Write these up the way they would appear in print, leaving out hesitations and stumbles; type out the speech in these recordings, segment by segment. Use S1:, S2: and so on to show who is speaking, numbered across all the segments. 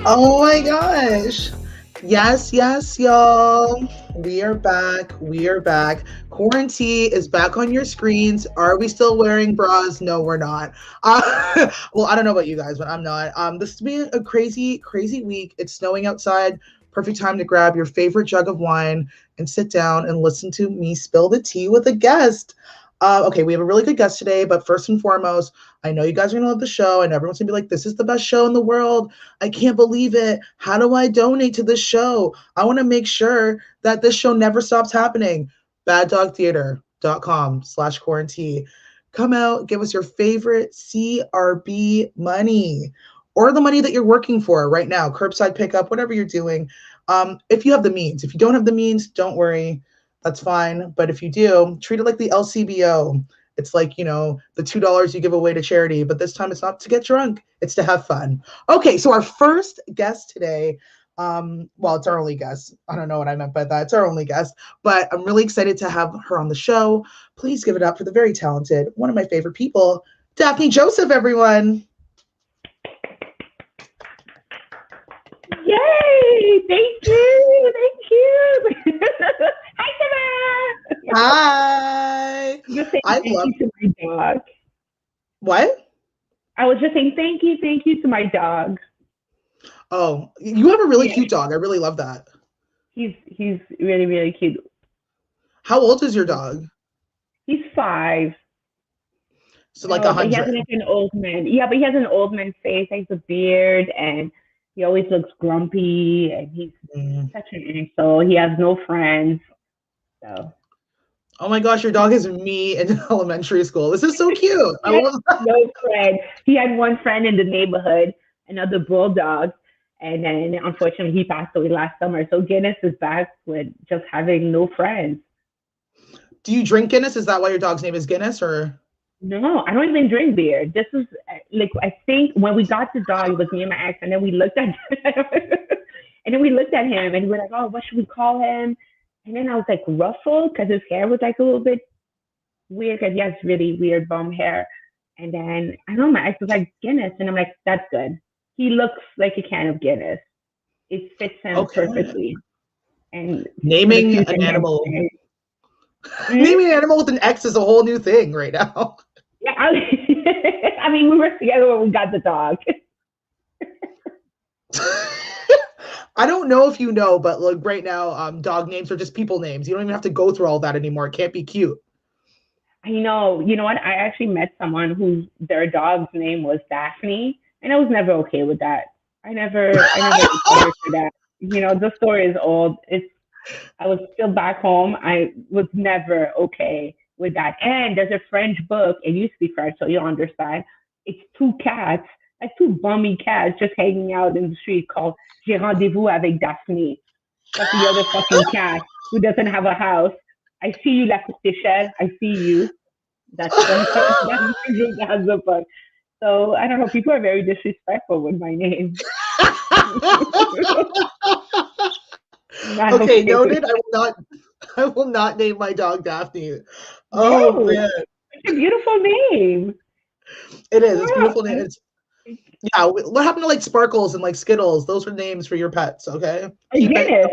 S1: Oh my gosh. Yes, yes, y'all. We are back. We are back. Quarantine is back on your screens. Are we still wearing bras? No, we're not. Well, I don't know about you guys, but I'm not. This has been a crazy, crazy week. It's snowing outside. Perfect time to grab your favorite jug of wine and sit down and listen to me spill the tea with a guest. Okay, we have a really good guest today, but first and foremost, I know you guys are gonna love the show, and everyone's gonna be like, "This is the best show in the world. I can't believe it. How do I donate to this show? I want to make sure that this show never stops happening." baddogtheater.com/quarantine. Come out, give us your favorite CRB money or the money that you're working for right now, curbside pickup, whatever you're doing. If you have the means. If you don't have the means, don't worry. That's fine. But if you do, treat it like the LCBO. It's like, the $2 you give away to charity, but this time it's not to get drunk, it's to have fun. Okay, so our first guest today, well, it's our only guest. I don't know what I meant by that. It's our only guest, but I'm really excited to have her on the show. Please give it up for the very talented, one of my favorite people, Daphney Joseph, everyone.
S2: Yay! Thank you! Thank you! Hi, Tamara!
S1: Hi!
S2: Just saying thank you to my dog.
S1: What?
S2: I was just saying thank you to my dog.
S1: Oh, you have a really cute dog. I really love that.
S2: He's really, really cute.
S1: How old is your dog?
S2: He's 5.
S1: So like 100.
S2: He has like an old man. Yeah, but he has an old man face. He has a beard and he always looks grumpy and he's such an asshole. He has no friends. So.
S1: Oh my gosh, your dog is me in elementary school. This is so cute. I love that.
S2: No friend. He had one friend in the neighborhood, another bulldog, and then unfortunately he passed away last summer. So Guinness is back with just having no friends.
S1: Do you drink Guinness? Is that why your dog's name is Guinness, or?
S2: No, I don't even drink beer. This is like, I think when we got the dog, it was me and my ex, and then we looked at him and we were like, oh, what should we call him? And then I was like, Ruffle, because his hair was like a little bit weird, because he has really weird bum hair. And then I know my ex was like, Guinness, and I'm like, that's good. He looks like a can of Guinness. It fits him perfectly. And
S1: naming an animal. Naming an animal with an X is a whole new thing right now.
S2: Yeah, I mean, we were together when we got the dog.
S1: I don't know if you know, but like right now, dog names are just people names. You don't even have to go through all that anymore. It can't be cute.
S2: I know. You know what? I actually met someone whose their dog's name was Daphney, and I was never okay with that. I never cared for that. The story is old. I was still back home. I was never okay with that. And there's a French book. It used to be French, so you'll understand. It's 2 cats, like 2 bummy cats, just hanging out in the street called J'ai rendez-vous avec Daphney. That's the other fucking cat who doesn't have a house. I see you, La Coutichelle. I see you. That's the book. So I don't know. People are very disrespectful with my name.
S1: Okay, noted. I will not name my dog Daphney. Oh man,
S2: it's a beautiful name.
S1: It is. It's a beautiful name. Yeah. What happened to like Sparkles and like Skittles? Those were names for your pets. Okay.
S2: And Guinness.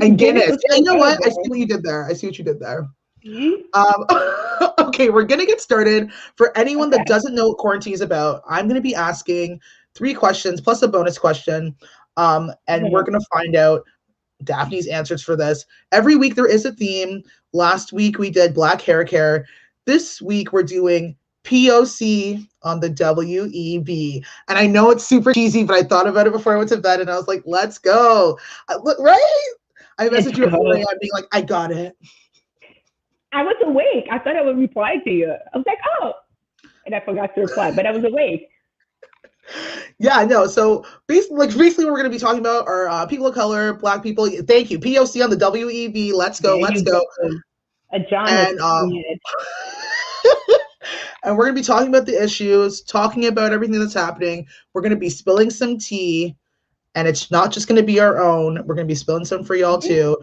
S1: And Guinness. Yeah, you know what? I see what you did there. Okay, we're gonna get started. For anyone that doesn't know what quarantine is about, I'm gonna be asking 3 questions plus a bonus question. And we're going to find out Daphney's answers for this. Every week there is a theme. Last week we did Black hair care. This week we're doing POC on the WEB. And I know it's super cheesy, but I thought about it before I went to bed and I was like, let's go. Right? I messaged you at 4 a.m. being like, I got it.
S2: I was awake. I thought I would reply to you. I was like, oh. And I forgot to reply, but I was awake.
S1: Yeah, no. So basically, we're going to be talking about are people of color, Black people. Thank you. POC on the WEB. Let's go. Let's go.
S2: A John
S1: and, and we're going to be talking about the issues, talking about everything that's happening. We're going to be spilling some tea, and it's not just going to be our own. We're going to be spilling some for y'all too,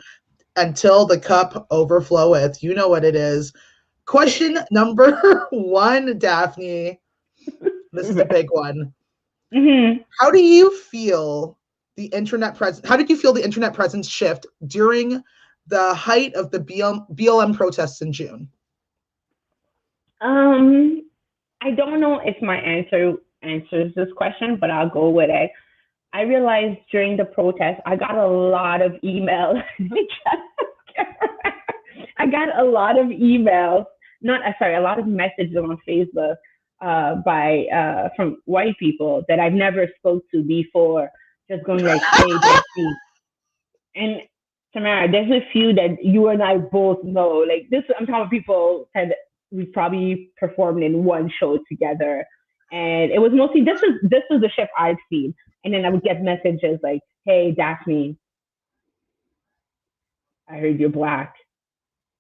S1: until the cup overfloweth. You know what it is. Question number 1, Daphney. This is a big one.
S2: Mm-hmm.
S1: How do you feel the internet presence? How did you feel the internet presence shift during the height of the BLM protests in June?
S2: Um, I don't know if my answer answers this question, but I'll go with it. I realized during the protest, I got a lot of emails. I got a lot of emails, not sorry, a lot of messages on Facebook by from white people that I've never spoke to before, just going like, "Hey, Daphney," and Tamara, there's a few that you and I both know. Like this, I'm talking people said we probably performed in one show together, and it was mostly this was the shift I've seen, and then I would get messages like, "Hey, Daphney, I heard you're black.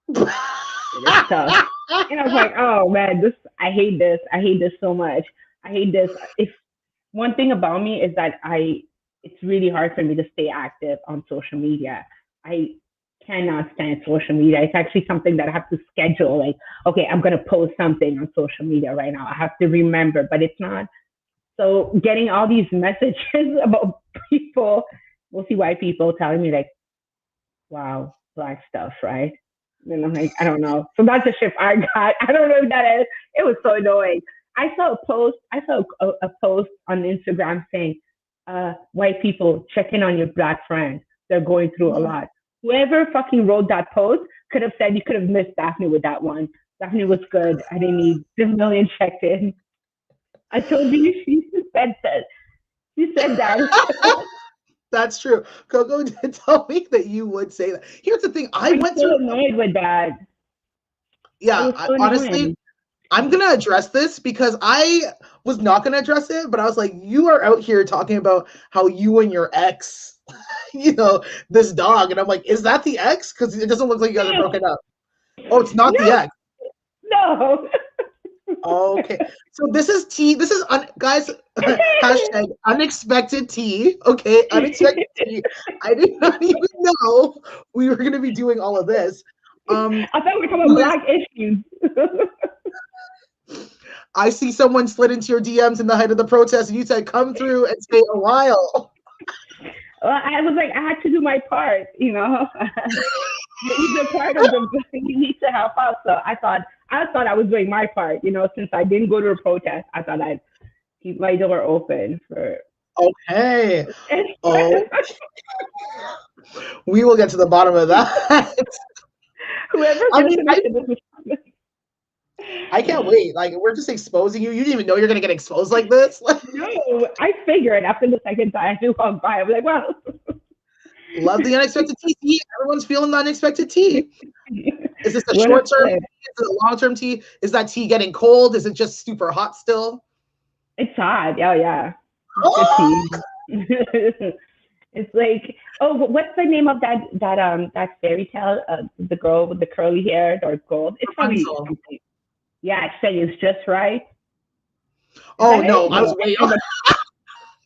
S2: It's tough." And I was like, "Oh man, this I hate this. I hate this so much. I hate this." If one thing about me is that it's really hard for me to stay active on social media. I cannot stand social media. It's actually something that I have to schedule. Like, okay, I'm gonna post something on social media right now. I have to remember, but it's not. So getting all these messages about people, mostly white people, telling me like, "Wow, black stuff, right?" And I'm like, I don't know. So that's the shift I got. I don't know if that is. It was so annoying. I saw a post. I saw a post on Instagram saying, "White people check in on your black friend. They're going through a lot." Whoever fucking wrote that post could have said you could have missed Daphney with that one. Daphney was good. I didn't need the million checked in. I told you she said that. She said that.
S1: That's true. Coko did tell me that you would say that. Here's the thing.
S2: I
S1: I
S2: was
S1: went
S2: so
S1: through.
S2: annoyed with that. It
S1: Yeah,
S2: was so
S1: honestly,
S2: annoying.
S1: I'm gonna address this because I was not gonna address it, but I was like, you are out here talking about how you and your ex, this dog, and I'm like, is that the ex? Because it doesn't look like you guys are
S2: No,
S1: broken up. Oh, it's not the
S2: no,
S1: ex.
S2: no.
S1: Okay, so this is tea. This is guys. Hashtag unexpected tea. Okay, unexpected tea. I did not even know we were gonna be doing all of this.
S2: I thought we were talking about black issues.
S1: I see someone slid into your DMs in the height of the protest, and you said, "Come through and stay a while."
S2: Well, I was like, I had to do my part, you know. You're part of the. You need to help out. So I thought I was doing my part, you know. Since I didn't go to a protest, I thought I'd keep my door open for.
S1: Okay. Oh, we will get to the bottom of that.
S2: Whoever's
S1: I mean,
S2: listening to this.
S1: I can't wait. Like, we're just exposing you. You didn't even know you're gonna get exposed like this.
S2: No, I figured after the second time I do walk by, I was like, well.
S1: Love the unexpected tea. Everyone's feeling the unexpected tea. Is this a
S2: What a
S1: short term tea?
S2: flip.
S1: Is it a long term tea? Is that tea getting cold? Is it just super hot still?
S2: It's hot. Oh yeah. It's good tea. It's like, oh, what's the name of that fairy tale? The girl with the curly hair or gold. It's probably
S1: Rapunzel.
S2: something. Yeah, saying it's just right. Is
S1: Oh
S2: that
S1: no,
S2: it?
S1: I was
S2: No,
S1: way off.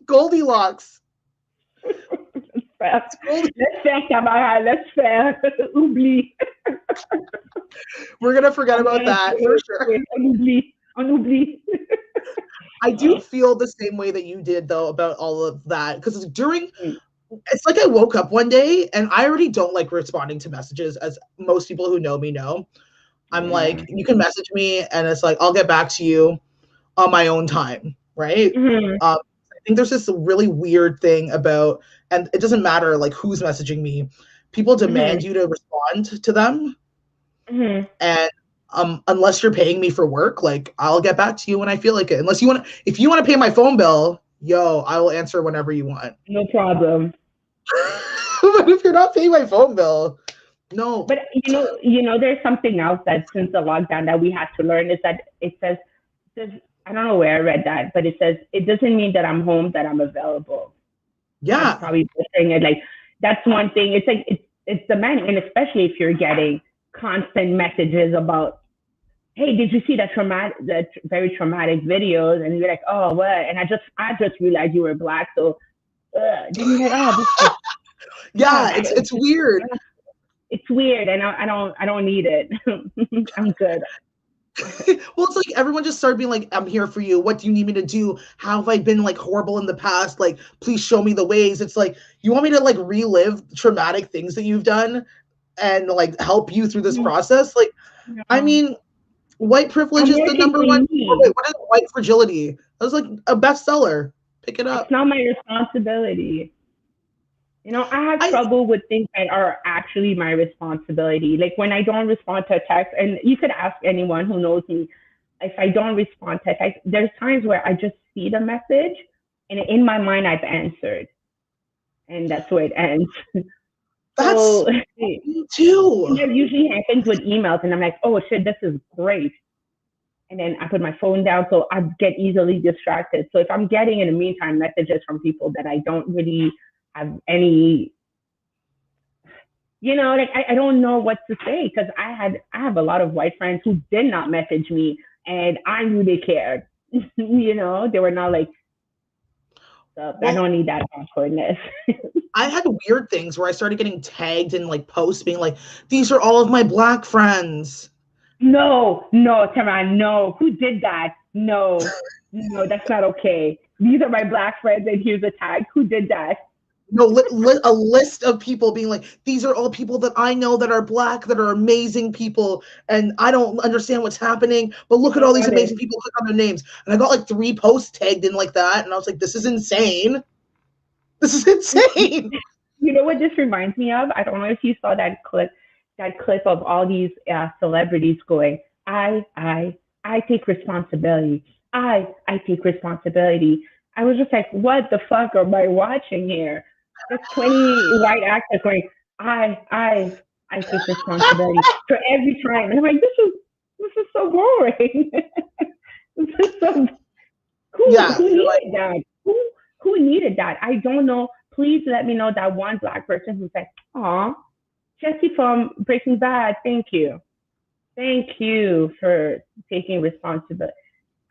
S1: Goldilocks.
S2: let's
S1: Gold-
S2: faire Tamara. Let's faire. Oublie.
S1: We're gonna forget about that for sure.
S2: On oublie. On oublie.
S1: I do feel the same way that you did though about all of that because it's like I woke up one day and I already don't like responding to messages, as most people who know me know. I'm
S2: Yeah.
S1: like, you can message me and it's like I'll get back to you on my own time, right?
S2: Mm-hmm.
S1: I think there's this really weird thing about, and it doesn't matter like who's messaging me, people
S2: Mm-hmm.
S1: demand you to respond to them,
S2: Mm-hmm.
S1: and unless you're paying me for work, like I'll get back to you when I feel like it. Unless you want, if you want to pay my phone bill, yo, I will answer whenever you want.
S2: No problem.
S1: But if you're not paying my phone bill, no.
S2: But there's something else that since the lockdown that we had to learn is that it says I don't know where I read that, but it says it doesn't mean that I'm home that I'm available. That's
S1: Yeah,
S2: probably the thing. And like that's one thing. It's like it's demanding, and especially if you're getting constant messages about, hey, did you see that very traumatic videos? And you're like, oh, what? And I just realized you were black, so then you're like, oh, this is
S1: yeah,
S2: yeah,
S1: it's weird.
S2: it's weird, and I don't need it. I'm good.
S1: Well, it's like everyone just started being like, I'm here for you. What do you need me to do? How have I been like horrible in the past? Like, please show me the ways. It's like, you want me to like relive traumatic things that you've done and like help you through this
S2: No,
S1: process? Like, I
S2: no.
S1: mean, white privilege
S2: I'm
S1: is the
S2: working
S1: number
S2: for
S1: one. Oh,
S2: me.
S1: wait, what is white fragility? That was like a bestseller. Pick it
S2: It's
S1: up.
S2: not my responsibility. I have
S1: I
S2: trouble with things that are actually my responsibility. Like when I don't respond to a text, and you could ask anyone who knows me, if I don't respond to a text, there's times where I just see the message and in my mind I've answered. And that's where it ends.
S1: that's
S2: So and
S1: me too.
S2: that usually happens with emails and I'm like, oh shit, this is great. And then I put my phone down so I get easily distracted. So if I'm getting in the meantime messages from people that I don't really have any, like I don't know what to say because I have a lot of white friends who did not message me and I knew they cared. They were not like, I
S1: Well,
S2: don't need that awkwardness.
S1: I had weird things where I started getting tagged in like posts being like, these are all of my black friends.
S2: No, no, Tamara, no. Who did that? No, no, that's not okay. These are my black friends, and here's a tag. Who did that?
S1: No, a list of people being like, these are all people that I know that are black, that are amazing people, and I don't understand what's happening, but look
S2: I
S1: at all
S2: don't
S1: these
S2: want it.
S1: amazing people, click on their names. And I got like 3 posts tagged in like that, and I was like, this is insane. This is insane.
S2: You know what this reminds me of? I don't know if you saw that clip of all these celebrities going, I take responsibility. I take responsibility. I was just like, what the fuck am I watching here? There's 20 white actors going, I take responsibility for every time. And I'm like, this is so boring. This is so who
S1: Yeah,
S2: who
S1: you're like,
S2: needed that? Who needed that? I don't know. Please let me know that one black person who said, "Aw, Jesse from Breaking Bad, thank you for taking responsibility."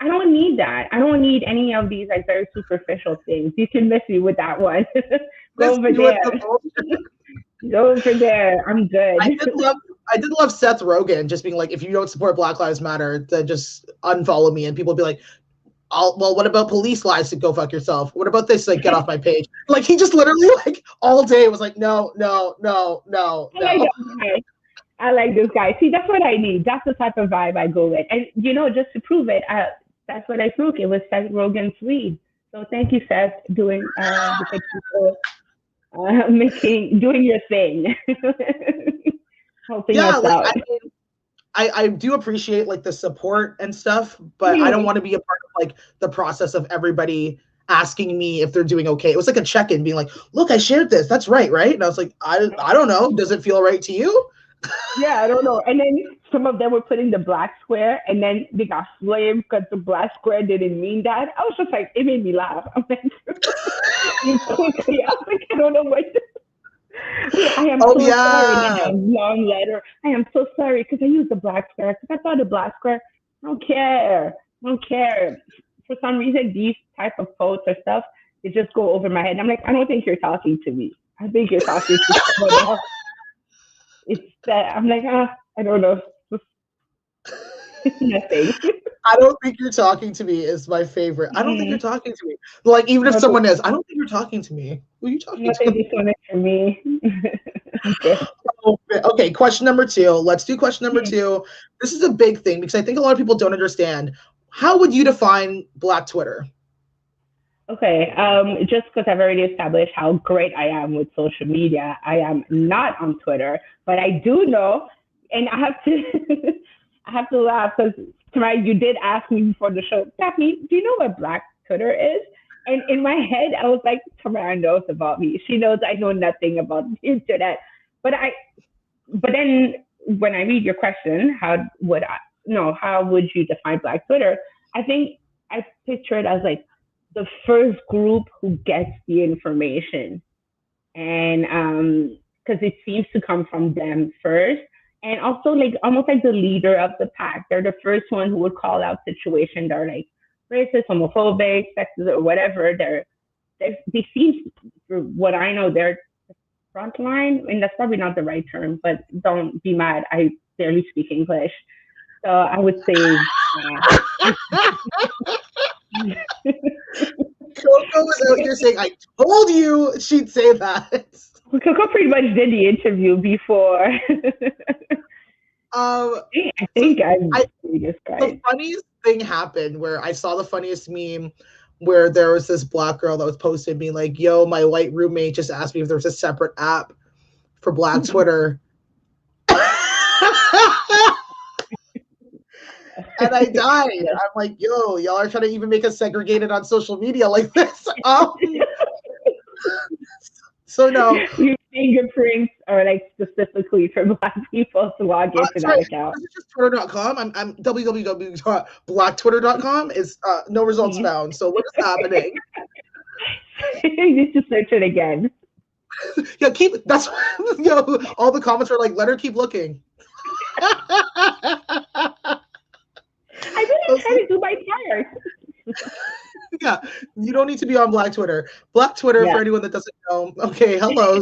S2: I don't need that. I don't need any of these like very superficial things. You can miss me with that one. Go
S1: miss
S2: over
S1: you with
S2: there.
S1: the bullshit.
S2: Go over there. I'm good.
S1: I did love I did love Seth Rogen just being like, if you don't support Black Lives Matter, then just unfollow me. And people would be like, well, what about police lives? To go fuck yourself. What about this? Like, get off my page. Like, he just literally like all day was like, no, no, no, no,
S2: I like
S1: no.
S2: that guy. I like this guy. See, that's what I need. That's the type of vibe I go with. And just to prove it, that's what I took. It was Seth Rogen's read. So thank you, Seth, doing the picture, doing your thing, helping
S1: Yeah,
S2: us
S1: like
S2: out.
S1: I do appreciate like the support and stuff, but I don't
S2: Mhm.
S1: want to be a part of like the process of everybody asking me if they're doing okay. It was like a check-in being like, look, I shared this. That's right, right? And I was like, I don't know. Does it feel right to you?
S2: Yeah, I don't know. And then some of them were putting the black square, and then they got flamed because the black square didn't mean that. I was just like, it made me laugh. I'm like, you quickly. I was like, I don't know what. I am
S1: Oh
S2: so sorry. And
S1: yeah.
S2: then a long letter. I am so sorry because I used the black square. Because I thought the black square. I don't care. I don't care. For some reason, these type of posts or stuff, they just go over my head. I'm like, I don't think you're talking to me. I think you're talking to someone else. It's that I'm like, I don't know. It's nothing.
S1: I don't think you're talking to me is my favorite. I don't think you're
S2: Mm,
S1: talking to me. Like, even if
S2: nothing.
S1: someone is, I don't think you're talking to me. Who are you talking
S2: Nothing.
S1: to?
S2: This one is for me. I'm good.
S1: Okay, question number two. Let's do question number two. This is a big thing because I think a lot of people don't understand. How would you define Black Twitter?
S2: Okay, just because I've already established how great I am with social media, I am not on Twitter, but I do know, and I have to, I have to laugh because tonight you did ask me before the show, Daphne, do you know what Black Twitter is? And in my head, I was like, Tamara knows about me. She knows I know nothing about the internet. But but then when I read your question, how would you define Black Twitter? I think I picture it as like the first group who gets the information, and because it seems to come from them first, and also like almost like the leader of the pack. They're the first one who would call out situations that are like racist, homophobic, sexist, or whatever. They seem, for what I know, they're frontline, and that's probably not the right term, but don't be mad. I barely speak English. So I would say,
S1: Coko was out here saying, "I told you she'd say that."
S2: Coko pretty much did the interview before.
S1: Um,
S2: I
S1: so
S2: think I'm
S1: I
S2: this
S1: the
S2: guy.
S1: funniest thing happened where I saw the funniest meme where there was this black girl that was posted being like, "Yo, my white roommate just asked me if there was a separate app for Black Twitter." And I died. I'm like, yo, y'all are trying to even make us segregated on social media like this. So no.
S2: Your fingerprints are like specifically for Black people to log into
S1: Sorry,
S2: that account.
S1: this is just twitter.com. I'm www.blacktwitter.com is no results found. So what is happening?
S2: You need to search it again.
S1: Yeah, that's all the comments are like, let her keep looking.
S2: I didn't try to do my part.
S1: Yeah, you don't need to be on Black Twitter. Black Twitter, for anyone that doesn't know. Okay, hello.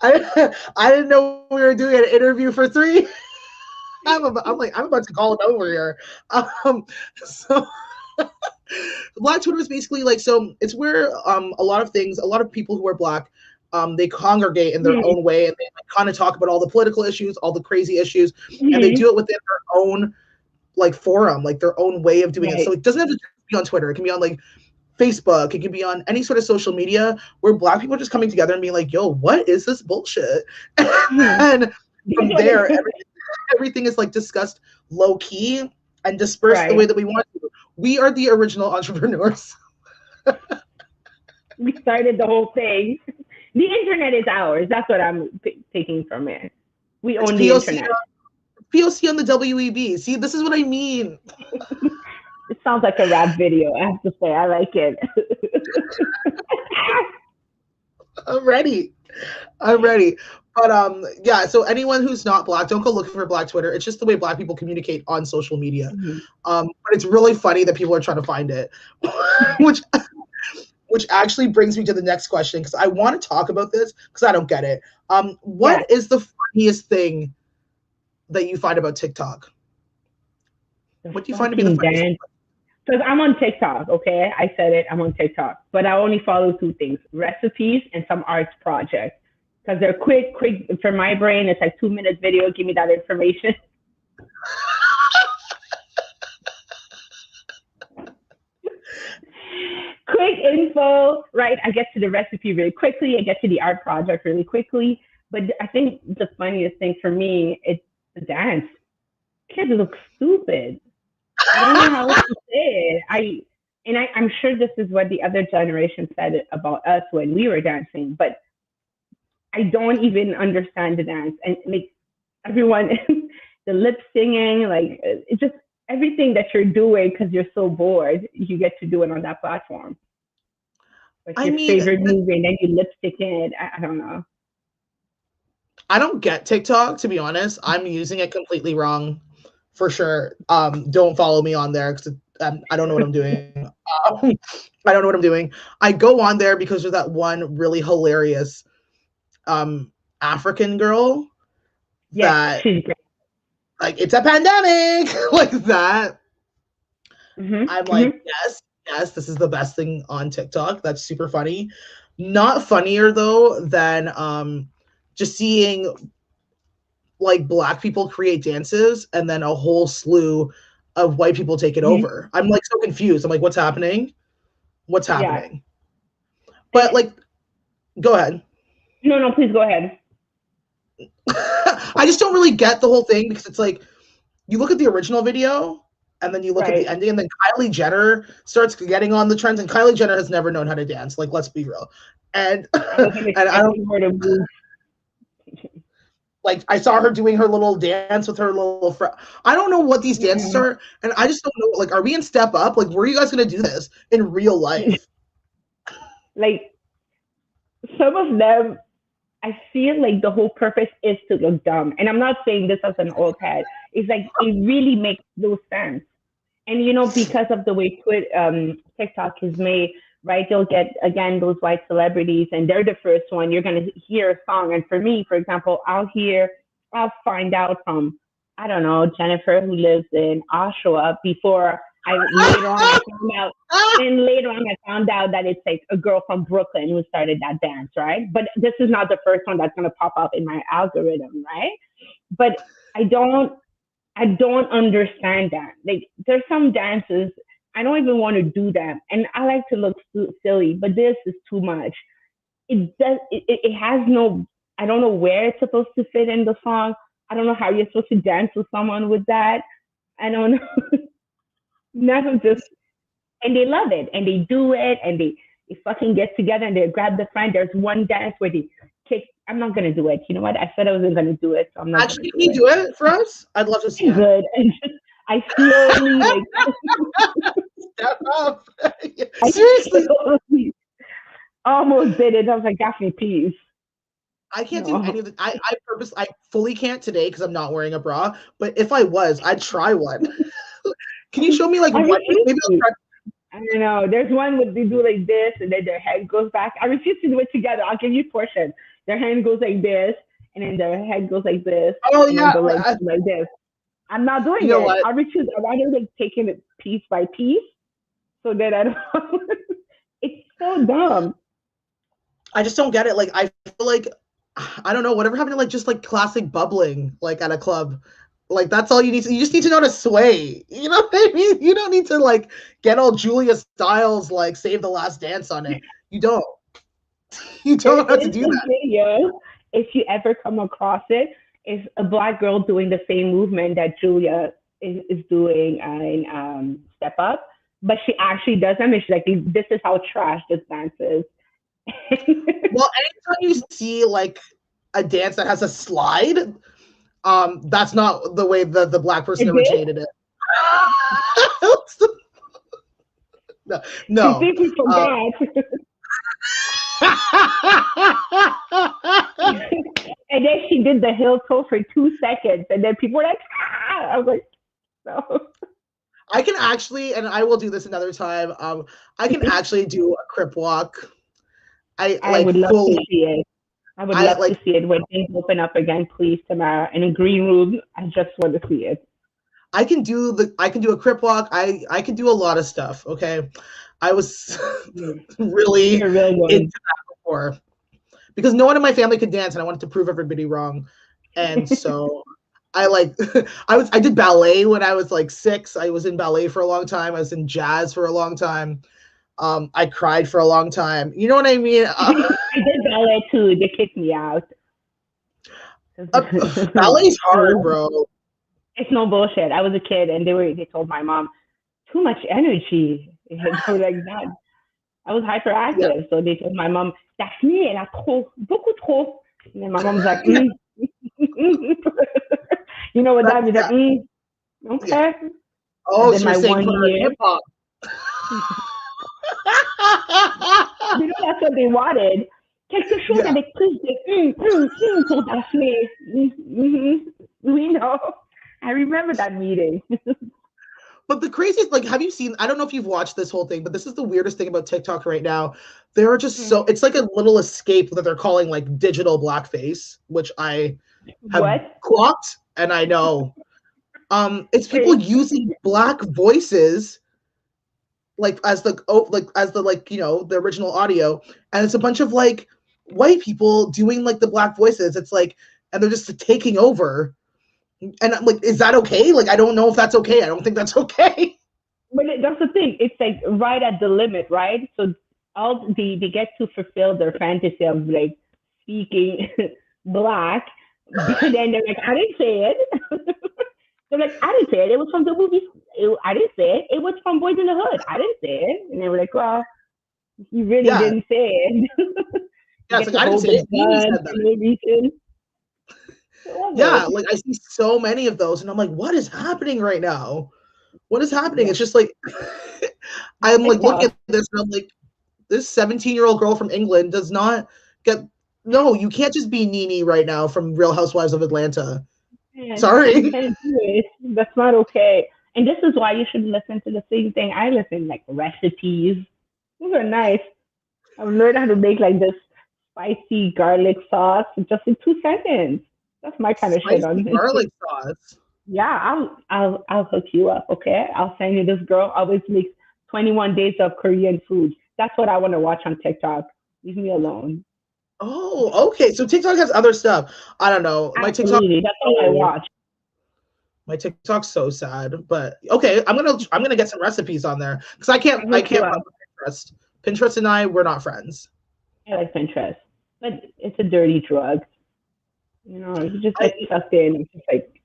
S1: I didn't know we were doing an interview for 3. I'm about to call it over here. So Black Twitter is basically like, so it's where a lot of people who are Black, they congregate in their own way, and they kind of talk about all the political issues, all the crazy issues, and they do it within their own like forum, like their own way of doing it. So it doesn't have to be on Twitter. It can be on like Facebook. It can be on any sort of social media where Black people are just coming together and being like, yo, what is this bullshit? And from there, everything is like discussed low key and dispersed the way that we want to. We are the original entrepreneurs.
S2: We started the whole thing. The internet is ours. That's what I'm taking from it. We own the internet.
S1: POC on the WEB. See, this is what I mean.
S2: It sounds like a rap video. I have to say, I like it.
S1: I'm ready. But yeah, so anyone who's not Black, don't go looking for Black Twitter. It's just the way Black people communicate on social media. But it's really funny that people are trying to find it, which actually brings me to the next question, because I want to talk about this because I don't get it. What is the funniest thing that you find about TikTok? What do you find to be the funniest?
S2: Because I'm on TikTok, okay? I said it, I'm on TikTok. But I only follow 2 things, recipes and some arts projects. Because they're quick, for my brain, it's like 2-minute video, give me that information. Quick info, right? I get to the recipe really quickly. I get to the art project really quickly. But I think the funniest thing for me is the dance. Kids look stupid. I don't know how else to say it. I'm sure this is what the other generation said about us when we were dancing, but I don't even understand the dance. And like everyone, the lip singing, like it's just everything that you're doing because you're so bored, you get to do it on that platform. Like your favorite movie, and then you lipstick it. I don't know.
S1: I don't get TikTok, to be honest. I'm using it completely wrong, for sure. Don't follow me on there because I don't know what I'm doing. I don't know what I'm doing. I go on there because there's that one really hilarious African girl that
S2: she's great.
S1: Like, it's a pandemic, like that. I'm like, yes, this is the best thing on TikTok. That's super funny. Not funnier though than just seeing like Black people create dances and then a whole slew of white people take it over. I'm like so confused. I'm like, what's happening? But like, go ahead.
S2: No, please go ahead.
S1: I just don't really get the whole thing because it's like, you look at the original video and then you look at the ending, and then Kylie Jenner starts getting on the trends, and Kylie Jenner has never known how to dance. Like, let's be real. And I don't. Like, I saw her doing her little dance with her little friend. I don't know what these dances are, and I just don't know. Like, are we in Step Up? Like, were you guys gonna do this in real life?
S2: Like, some of them, I feel like the whole purpose is to look dumb. And I'm not saying this as an old head. It's like it really makes no sense. And because of the way TikTok is made, right? They'll get again those white celebrities, and they're the first one. You're gonna hear a song, and for me, for example, I'll hear I'll find out from, I don't know, Jennifer who lives in Oshawa before I later on I found out. Then later on I found out that it's like a girl from Brooklyn who started that dance, right? But this is not the first one that's gonna pop up in my algorithm, right? But I don't I don't understand that. Like there's some dances I don't even want to do them, and I like to look silly, but this is too much. It has no. I don't know where it's supposed to fit in the song. I don't know how you're supposed to dance with someone with that. I don't know. None of this, and they love it, and they do it, and they fucking get together and they grab the friend. There's one dance where they kick. I'm not gonna do it. You know what? I said I wasn't gonna do it, so I'm not
S1: Actually,
S2: gonna
S1: can
S2: do
S1: you
S2: it.
S1: do it for us? I'd love to see it.
S2: Good. And just, I slowly like
S1: Step up.
S2: I
S1: Seriously,
S2: slowly almost did it. I was like, Daphne, please.
S1: I can't do
S2: No.
S1: any of the. I fully can't today because I'm not wearing a bra. But if I was, I'd try one. Can you show me like
S2: I
S1: one?
S2: refuse
S1: Maybe I'll
S2: to.
S1: try.
S2: I don't know. There's one where they do like this and then their head goes back. I refuse to do it together. I'll give you portion. Their hand goes like this and then their head goes like this
S1: Oh
S2: and then
S1: yeah.
S2: the legs like this. I'm not
S1: You
S2: doing
S1: know
S2: it.
S1: what?
S2: I refuse. I rather like taking it piece by piece so that I don't. It's so dumb.
S1: I just don't get it. Like I feel like I don't know whatever happened to like just like classic bubbling like at a club. Like that's all you need to. You just need to know how to sway. You know what I mean? You don't need to like get all Julia Stiles like Save the Last Dance on it. You don't. You
S2: There
S1: don't have to
S2: is
S1: do
S2: a
S1: that.
S2: video, if you ever come across it, is a black girl doing the same movement that Julia is doing in Step Up, but she actually does them, and she's like, "This is how trash this dance is."
S1: Well, anytime you see like a dance that has a slide, that's not the way the black person
S2: Is it?
S1: originated it. No,
S2: You
S1: no.
S2: think we forgot? And then she did the heel toe for 2 seconds, and then people were like, "Ah!" I was like, "No."
S1: I can actually, and I will do this another time. I can actually do a crip walk. I
S2: I
S1: like
S2: would love to
S1: fully.
S2: see it. I would
S1: I
S2: love to
S1: like.
S2: see it when things open up again, please, Tamara. In a green room, I just want to see it.
S1: I can do the. I can do a crip walk. I can do a lot of stuff. Okay, I was really
S2: You're real
S1: into
S2: good.
S1: that before because no one in my family could dance, and I wanted to prove everybody wrong. And so I like I did ballet when I was like 6. I was in ballet for a long time. I was in jazz for a long time. I cried for a long time. You know what I mean?
S2: I did ballet too. They kicked me out.
S1: Ballet's hard, bro.
S2: It's no bullshit. I was a kid, and they told my mom too much energy. And they were like that. I was
S1: Yeah,
S2: hyperactive, so they told my mom, Daphne, elle a trop, beaucoup trop. And then my mom was like,
S1: yeah,
S2: you know what that means? Like,
S1: yeah, yeah.
S2: okay. I
S1: Oh,
S2: did
S1: so you're
S2: my
S1: saying
S2: one
S1: put her in
S2: year.
S1: hip hop?
S2: You know, that's what they wanted. Quelque chose
S1: Yeah,
S2: avec plus de pour Daphné. We know. I remember that meeting.
S1: but the craziest, like, have you seen? I don't know if you've watched this whole thing, but this is the weirdest thing about TikTok right now. There are just so it's like a little escape that they're calling like digital blackface, which I have
S2: What?
S1: clocked and I know. It's people
S2: Wait,
S1: using black voices like as the like the original audio, and it's a bunch of like white people doing like the black voices. It's like, and they're just taking over. And I'm like, is that okay? Like, I don't know if that's okay. I don't think that's okay.
S2: but that's the thing. It's like right at the limit, right? So all they get to fulfill their fantasy of like speaking black, but then they're like, I didn't say it. They're like, I didn't say it. It was from the movie. I didn't say it. It was from Boys in the Hood. I didn't say it. And they were like, well, you really
S1: Yeah,
S2: didn't say it. You
S1: yeah. It's
S2: get
S1: like
S2: to
S1: I didn't
S2: hold
S1: say
S2: the
S1: it. Mimi
S2: gun
S1: said
S2: for
S1: that.
S2: no reason. I love
S1: Yeah,
S2: it.
S1: like I see so many of those, and I'm like, what is happening right now? What is happening?
S2: Yeah.
S1: It's just like I'm like looking
S2: TikTok.
S1: at this, and I'm like, this 17-year-old girl from England does not get. No, you can't just be Nene right now from Real Housewives of Atlanta.
S2: You
S1: Sorry.
S2: can't do it. That's not okay. And this is why you should listen to the same thing I listen, like recipes. Those are nice. I've learned how to make like this spicy garlic sauce just in 2 seconds. That's my kind of shit
S1: Spicy
S2: on Instagram.
S1: garlic sauce.
S2: Yeah, I'll hook you up, okay? I'll send you this girl always makes 21 days of Korean food. That's what I want to watch on TikTok. Leave me alone.
S1: Oh, okay. So TikTok has other stuff. I don't know.
S2: Absolutely. That's all I watch.
S1: My TikTok's so sad, but okay. I'm gonna get some recipes on there because
S2: I'll
S1: I
S2: hook you
S1: can't
S2: up.
S1: fuck with Pinterest. Pinterest and I, we're not friends.
S2: I like Pinterest, but it's a dirty drug. You know, you just
S1: I,
S2: get sucked in. It's just like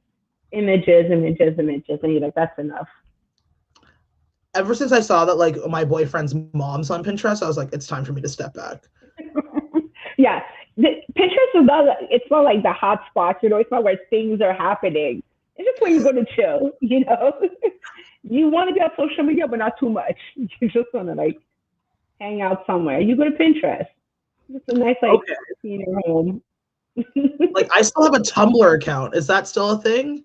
S2: images, images, images, and you're like, that's enough.
S1: ever since I saw that like my boyfriend's mom's on Pinterest, I was like, it's time for me to step back.
S2: Yeah, Pinterest is not. It's not like the hot spots. You know, it's not where things are happening. It's just where you go to chill. You know, you want to be on social media, but not too much. You just want to like hang out somewhere. You go to Pinterest. It's a nice like senior home.
S1: Like I still have a Tumblr account. Is that still a thing?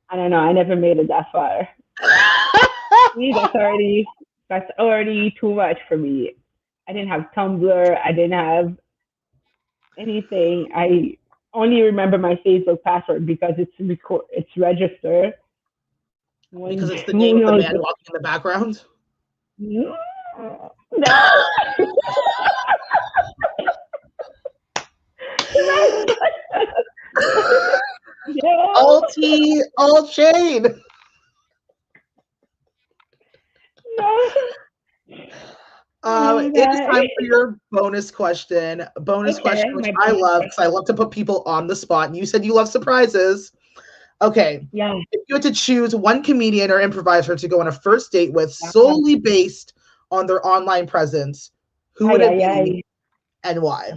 S2: I don't know. I never made it that far. That's already too much for me. I didn't have Tumblr. I didn't have anything. I only remember my Facebook password because it's registered.
S1: Because it's the name of the man walking in the background.
S2: No.
S1: All shade.
S2: No.
S1: It is time for your bonus question. Question, which I love because I love to put people on the spot. And you said you love surprises. Okay.
S2: Yeah.
S1: If you had to choose one comedian or improviser to go on a first date with solely based on their online presence, who would it be and why?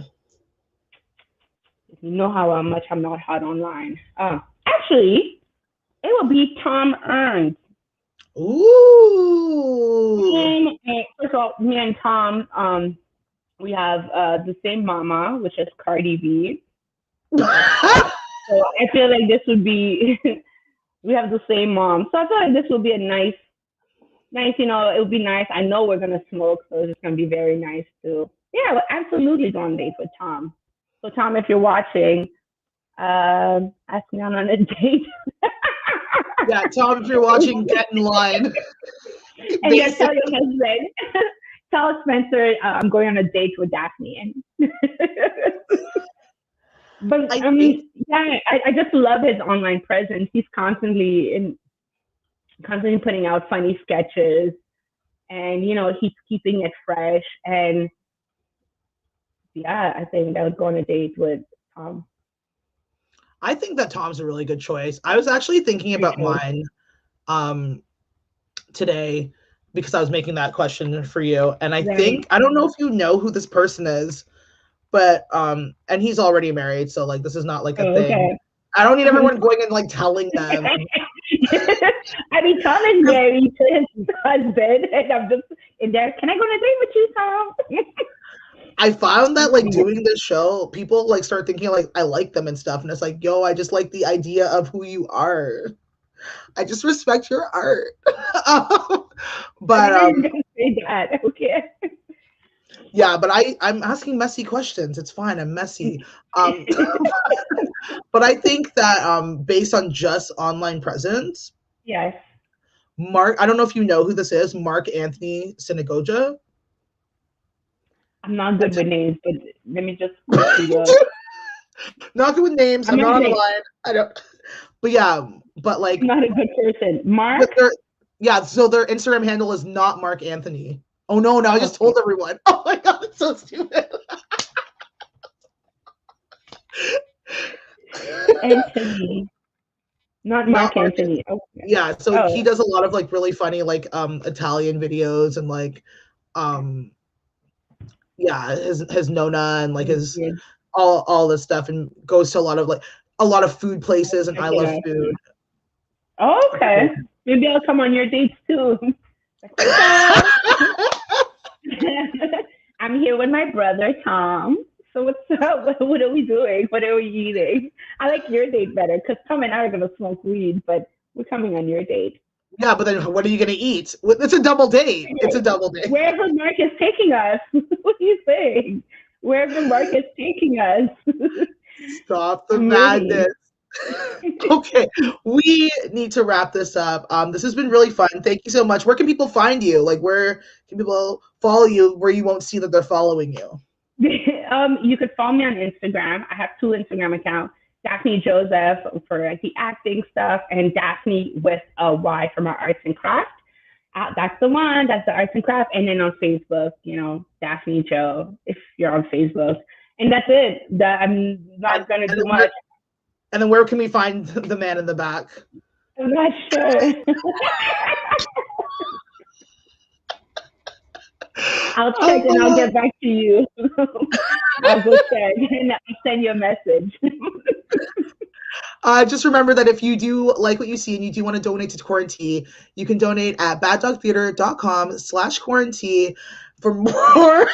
S2: You know how much I'm not hot online. Actually, it would be Tom Ernst.
S1: Ooh.
S2: First of all, me and Tom, we have the same mama, which is Cardi B. So I feel like this would be, we have the same mom. So I feel like this would be a nice, you know, it would be nice. I know we're going to smoke, so it's going to be very nice too. Yeah, we'll absolutely go on dates with Tom. So Tom, if you're watching, ask me on a date.
S1: Yeah, Tom, if you're watching, get in line.
S2: And yeah, tell your husband. Tell Spencer I'm going on a date with Daphney. But I just love his online presence. He's constantly putting out funny sketches, and you know he's keeping it fresh. And yeah, I think I would go on a date with Tom.
S1: I think that Tom's a really good choice. I was actually thinking about mine today because I was making that question for you. And I think, I don't know if you know who this person is, but and he's already married, so like this is not like a thing. Okay. I don't need everyone going and like telling them.
S2: I mean, Tom is married to his husband, and I'm just in there. Can I go on a date with you, Tom?
S1: I found that like doing this show, people like start thinking like I like them and stuff, and it's like, yo, I just like the idea of who you are. I just respect your art. But
S2: say that, okay.
S1: Yeah, but I'm asking messy questions. It's fine. I'm messy. But I think that based on just online presence,
S2: yes.
S1: Mark, I don't know if you know who this is, Mark Anthony Sinagoja.
S2: I'm not good with names, but let me just
S1: not good with names. I'm not online. I don't. But yeah, but like
S2: I'm not a good person. Mark.
S1: So their Instagram handle is not Mark Anthony. Oh no! Now I just told everyone. Oh my god, it's so stupid.
S2: Anthony, not Mark Anthony. Okay.
S1: Yeah, so he does a lot of like really funny like Italian videos and like his Nona and like his all this stuff, and goes to a lot of food places, and I love food.
S2: Okay, maybe I'll come on your dates too. I'm here with my brother Tom. So what's up? What are we doing? What are we eating? I like your date better because Tom and I are gonna smoke weed, but we're coming on your date.
S1: Yeah, but then what are you gonna eat? It's a double date. It's a double date.
S2: Wherever Mark is taking us. What do you think? Wherever Mark is taking us.
S1: Stop the
S2: I'm
S1: madness.
S2: ready.
S1: Okay, we need to wrap this up. This has been really fun. Thank you so much. Where can people find you? Like, where can people follow you where you won't see that they're following you?
S2: You could follow me on Instagram. I have two Instagram accounts. Daphney Joseph for like the acting stuff, and Daphney with a Y for my arts and craft. That's the one. That's the arts and craft. And then on Facebook, Daphney Joe, if you're on Facebook. And that's it. I'm
S1: And,
S2: not gonna
S1: and
S2: do
S1: then where
S2: much.
S1: and then where can we find the man in the back?
S2: I'm not sure. I'll check and I'll
S1: Oh,
S2: get back to you. I'll go check and I'll send you a message.
S1: just remember that if you do like what you see and you do want to donate to Quarantine, you can donate at baddogtheater.com/quarantine for more.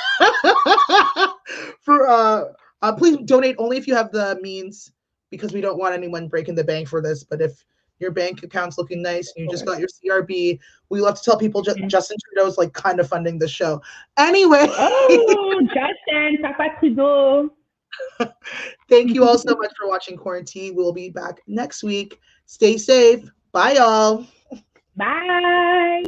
S1: For please donate only if you have the means, because we don't want anyone breaking the bank for this. But if your bank account's looking nice and you just got your CRB, we love to tell people Justin Trudeau's like kind of funding the show. Anyway,
S2: Oh, Justin, Papa Trudeau.
S1: thank you all so much for watching Quarantine. We'll be back next week. Stay safe. Bye, y'all.
S2: Bye.